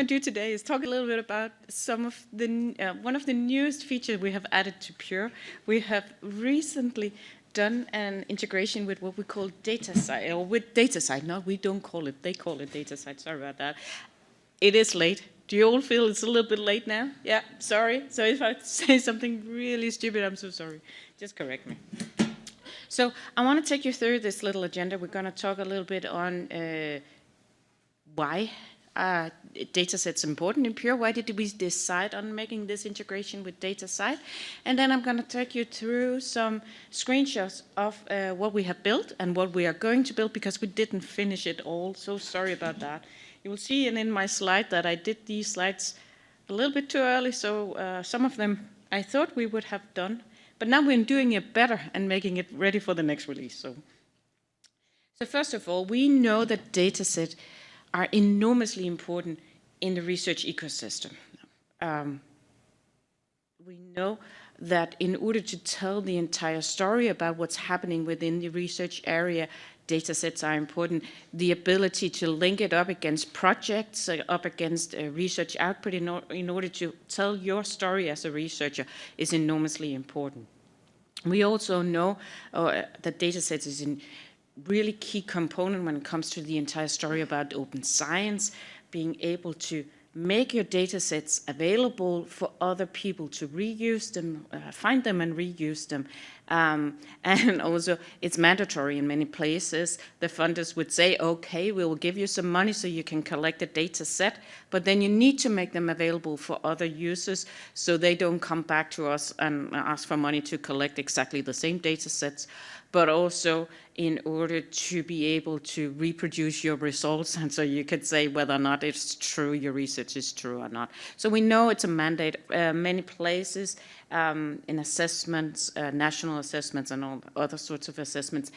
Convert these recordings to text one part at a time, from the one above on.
to do today is talk a little bit about some of the one of the newest features we have added to Pure. We have recently done an integration with what we call DataCite, or with DataCite. No, we don't call it. They call it DataCite. Sorry about that. It is late. Do you all feel it's a little bit late now? Yeah, sorry. So if I say something really stupid, I'm so sorry. Just correct me. So I want to take you through this little agenda. We're going to talk a little bit on why Dataset's important in Pure. Why did we decide on making this integration with DataCite? And then I'm going to take you through some screenshots of what we have built and what we are going to build, because we didn't finish it all. So sorry about that. You will see in my slide that I did these slides a little bit too early, so some of them I thought we would have done. But now we're doing it better and making it ready for the next release. So first of all, we know that Dataset are enormously important in the research ecosystem. We know that in order to tell the entire story about what's happening within the research area, datasets are important. The ability to link it up against projects, up against research output in order to tell your story as a researcher is enormously important. We also know that datasets is a really key component when it comes to the entire story about open science, being able to make your data sets available for other people to reuse them, find them and reuse them. And also, it's mandatory in many places. The funders would say, okay, we will give you some money so you can collect a data set, but then you need to make them available for other users so they don't come back to us and ask for money to collect exactly the same data sets, but also in order to be able to reproduce your results, and so you could say whether or not it's true, your research is true or not. So we know it's a mandate. Many places in assessments, national assessments and all other sorts of assessments,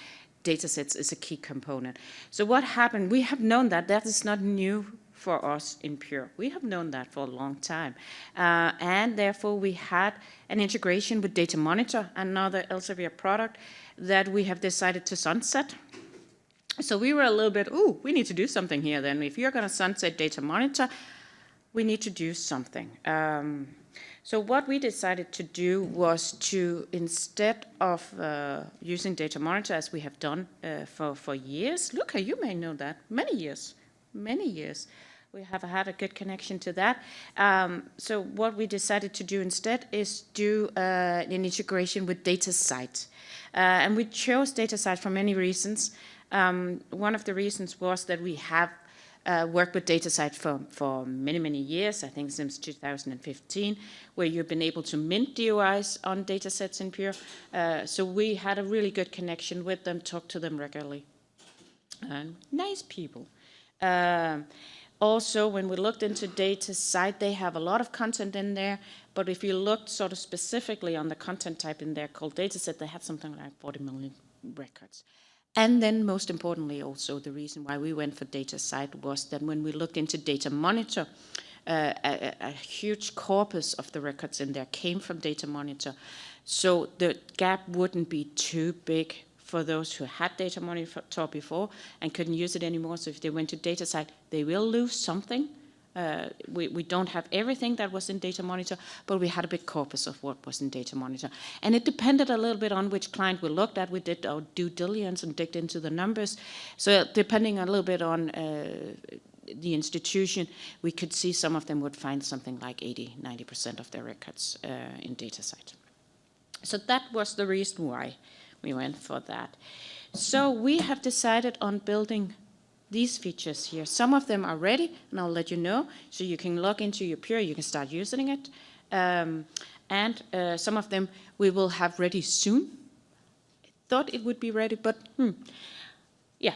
datasets is a key component. So what happened? We have known that. That is not new for us in Pure. We have known that for a long time. And therefore we had an integration with DataMonitor, another Elsevier product that we have decided to sunset. So we were a little bit, we need to do something here then. If you're going to sunset DataMonitor, we need to do something. So what we decided to do was to, instead of using DataMonitor as we have done for years, look, you may know that, many years, we have had a good connection to that. So what we decided to do instead is do an integration with DataCite. And we chose DataCite for many reasons. One of the reasons was that we have worked with DataCite for many, many years, I think since 2015, where you've been able to mint DOIs on datasets in Pure. So we had a really good connection with them, talked to them regularly. Nice people. Also, when we looked into DataCite, they have a lot of content in there, but if you looked sort of specifically on the content type in there called Dataset, they had something like 40 million records. And then most importantly also, the reason why we went for DataCite was that when we looked into DataMonitor, a huge corpus of the records in there came from DataMonitor. So the gap wouldn't be too big for those who had DataMonitor before and couldn't use it anymore. So if they went to DataCite, they will lose something. We don't have everything that was in DataMonitor, but we had a big corpus of what was in DataMonitor. And it depended a little bit on which client we looked at. We did our due diligence and digged into the numbers. So depending a little bit on the institution, we could see some of them would find something like 80–90% of their records in DataCite. So that was the reason why we went for that. So we have decided on building these features here. Some of them are ready, and I'll let you know. So you can log into your Pure, you can start using it. And some of them we will have ready soon. I thought it would be ready, but yeah.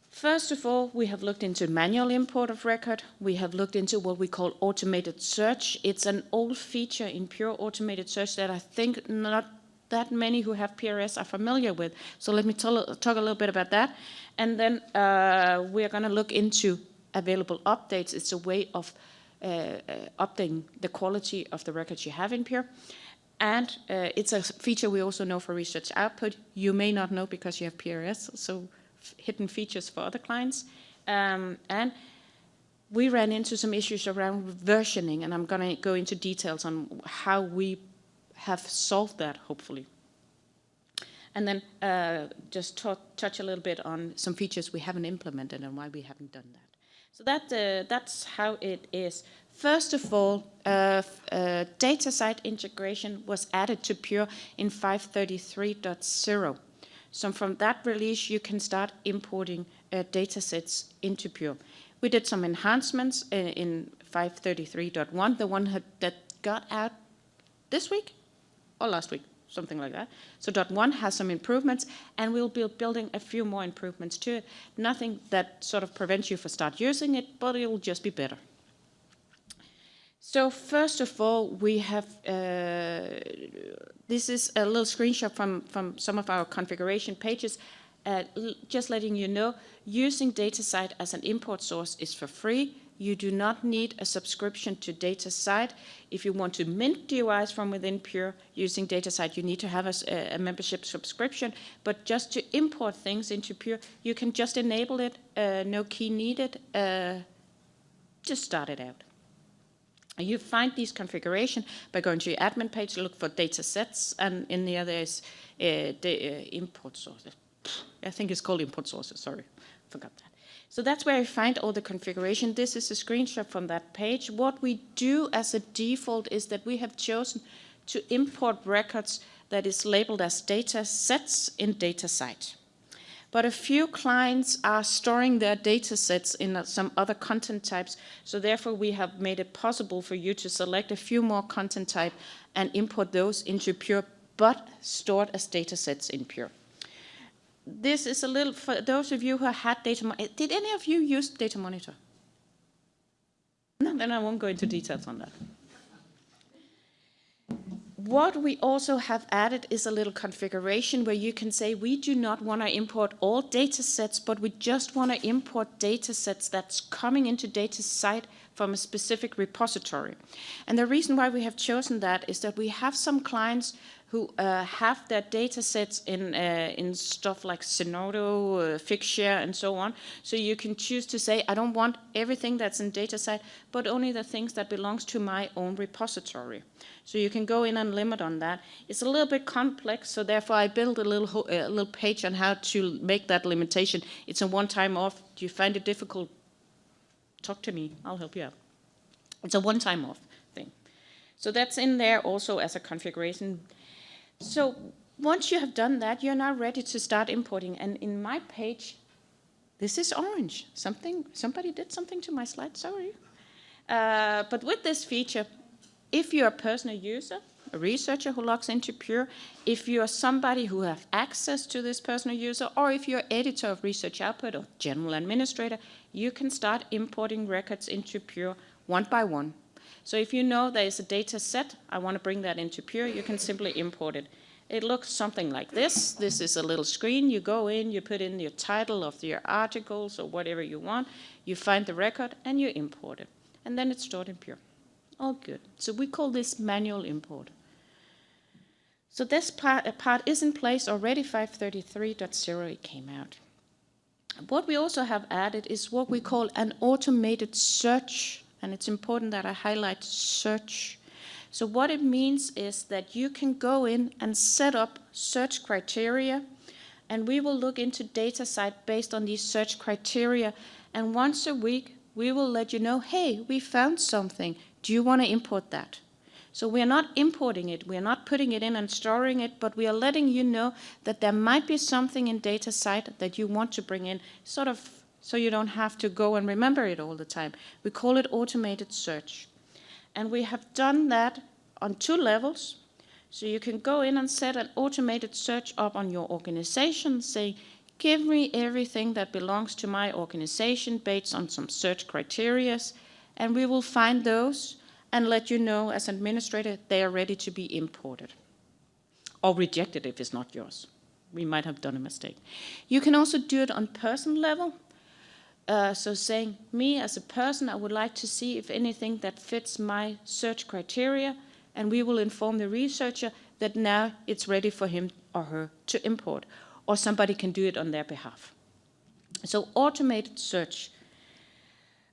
First of all, we have looked into manual import of record. We have looked into what we call automated search. It's an old feature in Pure automated search that I think not that many who have PRS are familiar with. So let me talk a little bit about that. And then we are going to look into available updates. It's a way of updating the quality of the records you have in Pure. And it's a feature we also know for research output. You may not know because you have PRS, so hidden features for other clients. And we ran into some issues around versioning, and I'm going to go into details on how we have solved that, hopefully. And then just touch a little bit on some features we haven't implemented and why we haven't done that. So that's how it is. First of all, DataCite integration was added to Pure in 5.33.0. So from that release, you can start importing datasets into Pure. We did some enhancements in 5.33.1, the one that got out this week or last week, something like that. So .1 has some improvements, and we'll be building a few more improvements to it. Nothing that sort of prevents you from start using it, but it will just be better. So first of all, we have, this is a little screenshot from some of our configuration pages, just letting you know, using DataCite as an import source is for free. You do not need a subscription to DataCite. If you want to mint DOIs from within Pure using DataCite, you need to have a membership subscription. But just to import things into Pure, you can just enable it, no key needed, just start it out. You find these configuration by going to your admin page, look for datasets, and in the other is import sources. I think it's called import sources, sorry, forgot that. So that's where you find all the configuration. This is a screenshot from that page. What we do as a default is that we have chosen to import records that is labeled as datasets in DataCite. But a few clients are storing their datasets in some other content types, so therefore we have made it possible for you to select a few more content type and import those into Pure, but stored as datasets in Pure. This is a little, for those of you who had DataMonitor, did any of you use DataMonitor? No, then I won't go into details on that. What we also have added is a little configuration where you can say we do not want to import all datasets, but we just want to import datasets that's coming into DataCite from a specific repository. And the reason why we have chosen that is that we have some clients who have their datasets in stuff like Zenodo, Figshare, and so on. So you can choose to say, I don't want everything that's in DataCite, but only the things that belongs to my own repository. So you can go in and limit on that. It's a little bit complex, so therefore I built a little page on how to make that limitation. It's a one-time off. Do you find it difficult? Talk to me, I'll help you out. It's a one-time off thing. So that's in there also as a configuration. So once you have done that, you're now ready to start importing. And in my page, this is orange. Somebody did something to my slide, sorry. But with this feature, if you're a personal user, a researcher who logs into Pure, if you're somebody who have access to this personal user, or if you're editor of research output or general administrator, you can start importing records into Pure one by one. So if you know there is a data set, I want to bring that into Pure, you can simply import it. It looks something like this. This is a little screen. You go in, you put in your title of your articles or whatever you want. You find the record and you import it. And then it's stored in Pure. All good. So we call this manual import. So this part is in place already, 5.33.0, it came out. What we also have added is what we call an automated search. And it's important that I highlight search. So what it means is that you can go in and set up search criteria, and we will look into DataCite based on these search criteria. And once a week, we will let you know, hey, we found something. Do you want to import that? So we are not importing it. We are not putting it in and storing it, but we are letting you know that there might be something in DataCite that you want to bring in, sort of, so you don't have to go and remember it all the time. We call it automated search. And we have done that on 2 levels. So you can go in and set an automated search up on your organization, say, give me everything that belongs to my organization based on some search criteria, and we will find those and let you know as an administrator they are ready to be imported. Or rejected if it's not yours. We might have done a mistake. You can also do it on person level. So saying, me as a person, I would like to see if anything that fits my search criteria, and we will inform the researcher that now it's ready for him or her to import, or somebody can do it on their behalf. So automated search.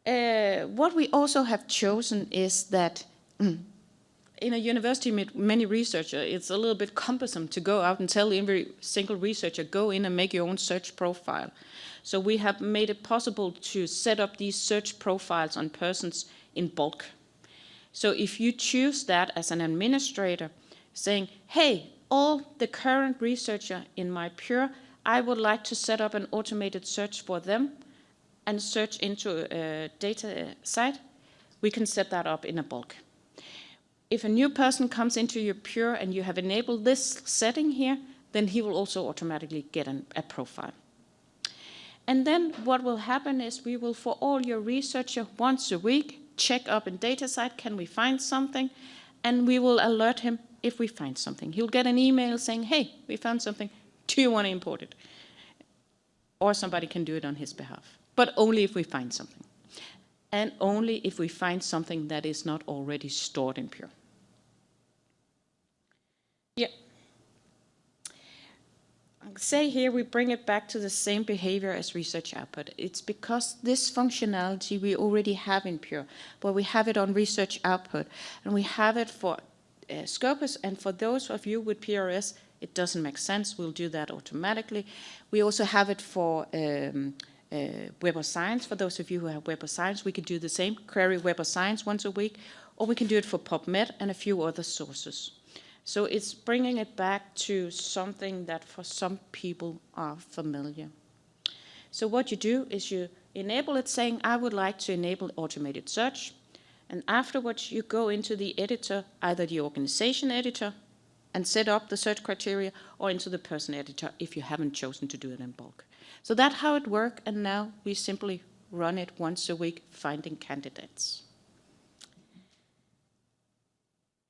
What we also have chosen is that in a university with many researchers, it's a little bit cumbersome to go out and tell every single researcher, go in and make your own search profile. So we have made it possible to set up these search profiles on persons in bulk. So if you choose that as an administrator, saying, hey, all the current researcher in my Pure, I would like to set up an automated search for them and search into a DataCite, we can set that up in a bulk. If a new person comes into your Pure and you have enabled this setting here, then he will also automatically get a profile. And then what will happen is we will, for all your researcher, once a week, check up in DataCite, can we find something? And we will alert him if we find something. He'll get an email saying, hey, we found something, do you want to import it? Or somebody can do it on his behalf, but only if we find something. And only if we find something that is not already stored in Pure. Yeah. Say here we bring it back to the same behavior as research output. It's because this functionality we already have in Pure, but we have it on research output, and we have it for Scopus, and for those of you with PRS, it doesn't make sense. We'll do that automatically. We also have it for Web of Science. For those of you who have Web of Science, we can do the same, query Web of Science once a week, or we can do it for PubMed and a few other sources. So it's bringing it back to something that for some people are familiar. So what you do is you enable it saying, I would like to enable automated search. And afterwards, you go into the editor, either the organization editor, and set up the search criteria, or into the person editor if you haven't chosen to do it in bulk. So that's how it works, and now we simply run it once a week, finding candidates.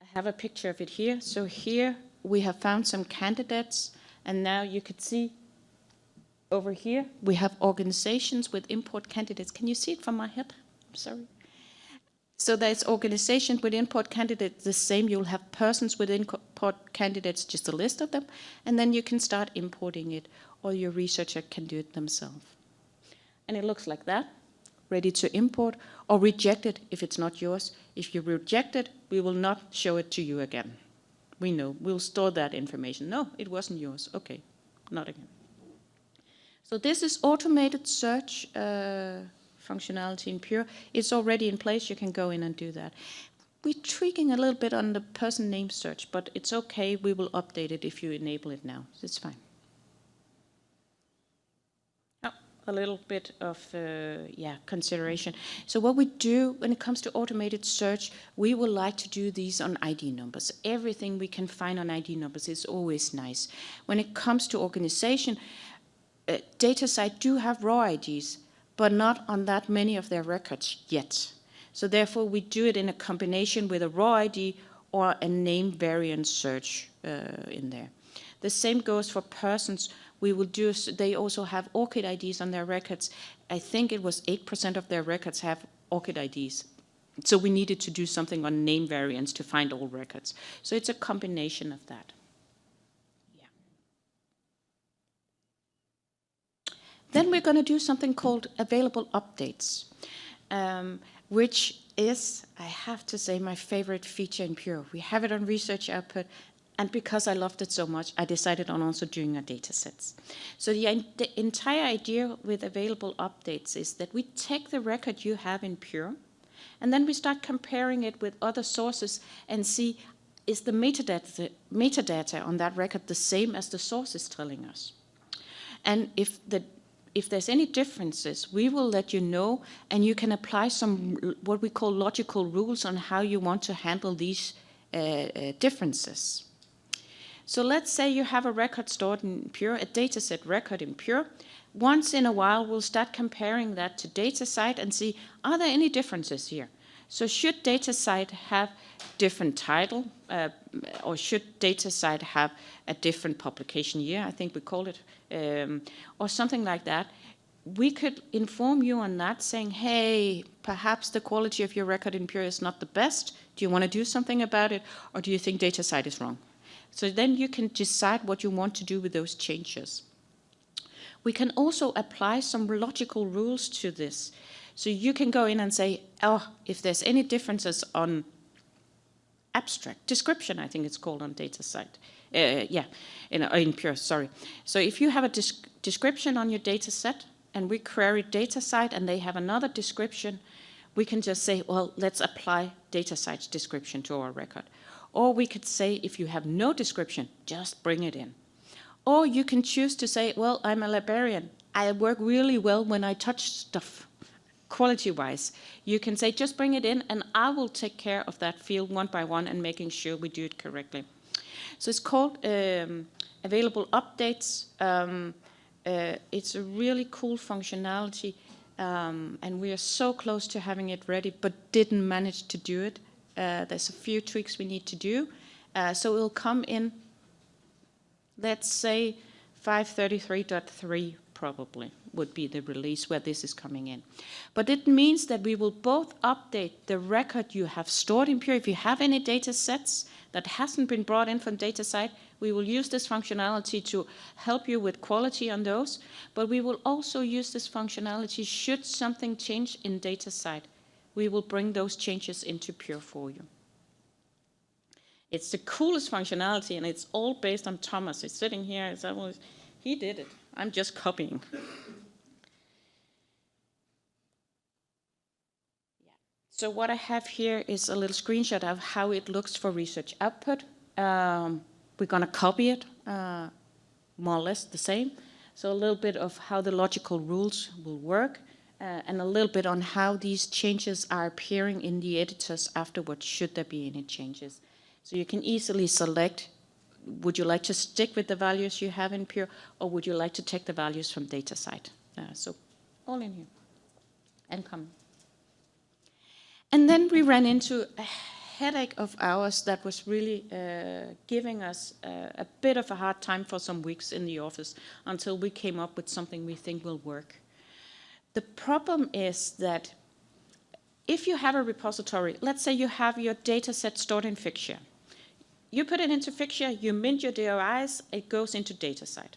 I have a picture of it here. So here we have found some candidates, and now you could see over here we have organizations with import candidates. Can you see it from my head? I'm sorry. So there's organizations with import candidates the same. You'll have persons with import candidates, just a list of them, and then you can start importing it, or your researcher can do it themselves. And it looks like that, ready to import, or reject it if it's not yours. If you reject it, we will not show it to you again. We know, we'll store that information. No, it wasn't yours. Okay, not again. So this is automated search functionality in Pure. It's already in place. You can go in and do that. We're tweaking a little bit on the person name search, but it's okay. We will update it if you enable it now. It's fine. Oh, a little bit of consideration. So what we do when it comes to automated search, we would like to do these on ID numbers. Everything we can find on ID numbers is always nice. When it comes to organization, DataCite do have raw IDs, but not on that many of their records yet. So therefore, we do it in a combination with a raw ID or a name variant search in there. The same goes for persons. We will do. They also have ORCID IDs on their records. I think it was 8% of their records have ORCID IDs. So we needed to do something on name variants to find all records. So it's a combination of that. Then we're going to do something called available updates, which is, I have to say, my favorite feature in Pure. We have it on research output, and because I loved it so much, I decided on also doing our datasets. So the entire idea with available updates is that we take the record you have in Pure, and then we start comparing it with other sources and see, is the metadata on that record the same as the source is telling us? And if there's any differences, we will let you know, and you can apply some what we call logical rules on how you want to handle these differences. So let's say you have a record stored in Pure, a dataset record in Pure. Once in a while, we'll start comparing that to DataCite and see, are there any differences here? So should DataCite have different title, or should DataCite have a different publication year, I think we call it, or something like that. We could inform you on that, saying, hey, perhaps the quality of your record in Pure is not the best. Do you want to do something about it, or do you think DataCite is wrong? So then you can decide what you want to do with those changes. We can also apply some logical rules to this. So you can go in and say, oh, if there's any differences on abstract description, I think it's called on DataCite. In Pure, sorry. So if you have a description on your data set and we query DataCite and they have another description, we can just say, well, let's apply DataCite's description to our record. Or we could say, if you have no description, just bring it in. Or you can choose to say, well, I'm a librarian. I work really well when I touch stuff, quality-wise. You can say, just bring it in, and I will take care of that field one by one and making sure we do it correctly. So it's called Available Updates. It's a really cool functionality, and we are so close to having it ready, but didn't manage to do it. There's a few tweaks we need to do. So it will come in, let's say, 533.3 probably would be the release where this is coming in. But it means that we will both update the record you have stored in Pure. If you have any data sets that hasn't been brought in from DataCite, we will use this functionality to help you with quality on those. But we will also use this functionality should something change in DataCite. We will bring those changes into Pure for you. It's the coolest functionality, and it's all based on Thomas. He's sitting here. He did it. I'm just copying. So what I have here is a little screenshot of how it looks for research output. We're going to copy it, more or less the same. So a little bit of how the logical rules will work, and a little bit on how these changes are appearing in the editors afterwards, should there be any changes. So you can easily select, would you like to stick with the values you have in Pure, or would you like to take the values from DataCite? So all in here, and come. And then we ran into a headache of ours that was really giving us a bit of a hard time for some weeks in the office until we came up with something we think will work. The problem is that if you have a repository, let's say you have your data set stored in Fixture. You put it into Fixture, you mint your DOIs, it goes into DataCite.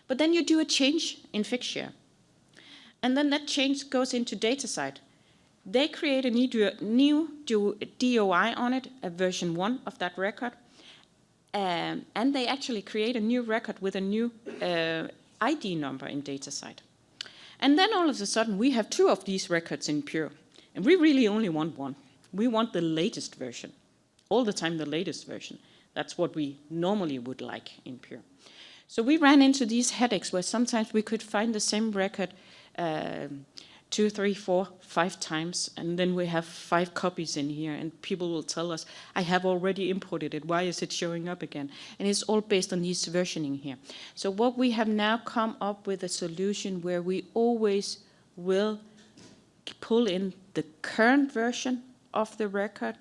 But then you do a change in Fixture. And then that change goes into DataCite. They create a new DOI on it, a version 1 of that record. And they actually create a new record with a new ID number in DataCite. And then all of a sudden, we have 2 of these records in Pure. And we really only want one. We want the latest version. All the time, the latest version. That's what we normally would like in Pure. So we ran into these headaches where sometimes we could find the same record 2, 3, 4, 5 times, and then we have 5 copies in here, and people will tell us, I have already imported it, why is it showing up again? And it's all based on this versioning here. So what we have now come up with a solution where we always will pull in the current version of the record.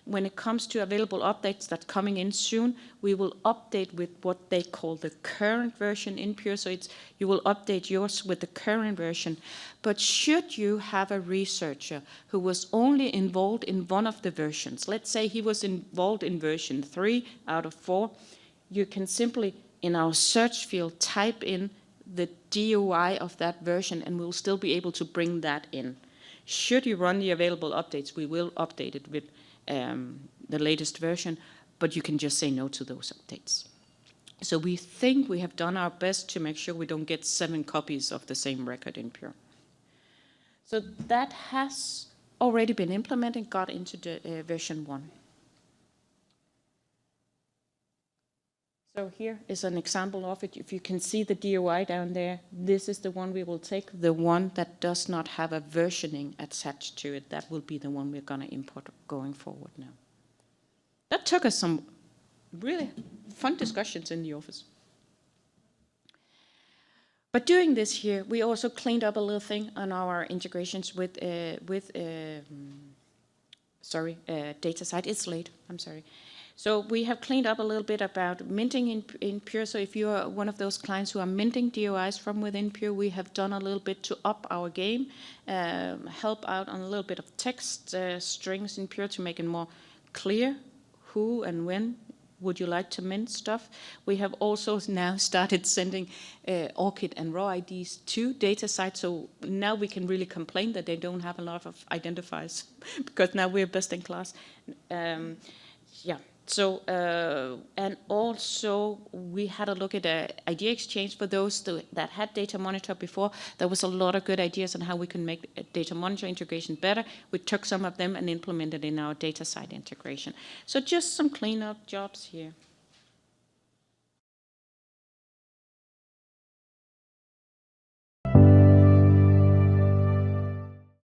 When it comes to available updates that's coming in soon, we will update with what they call the current version in Pure. So you will update yours with the current version. But should you have a researcher who was only involved in one of the versions, let's say he was involved in version 3 out of 4, you can simply, in our search field, type in the DOI of that version, and we'll still be able to bring that in. Should you run the available updates, we will update it with the latest version, but you can just say no to those updates. So we think we have done our best to make sure we don't get 7 copies of the same record in Pure. So that has already been implemented, got into the version 1. So here is an example of it. If you can see the DOI down there, this is the one we will take. The one that does not have a versioning attached to it, that will be the one we're going to import going forward now. That took us some really fun discussions in the office. But doing this here, we also cleaned up a little thing on our integrations with DataCite. It's late, I'm sorry. So we have cleaned up a little bit about minting in Pure. So if you are one of those clients who are minting DOIs from within Pure, we have done a little bit to up our game, help out on a little bit of text strings in Pure to make it more clear who and when would you like to mint stuff? We have also now started sending ORCID and raw IDs to DataCite, so now we can really complain that they don't have a lot of identifiers because now we're best in class. Yeah. So, and also we had a look at idea exchange for those that had DataMonitor before. There was a lot of good ideas on how we can make DataMonitor integration better. We took some of them and implemented in our DataCite integration. So just some cleanup jobs here.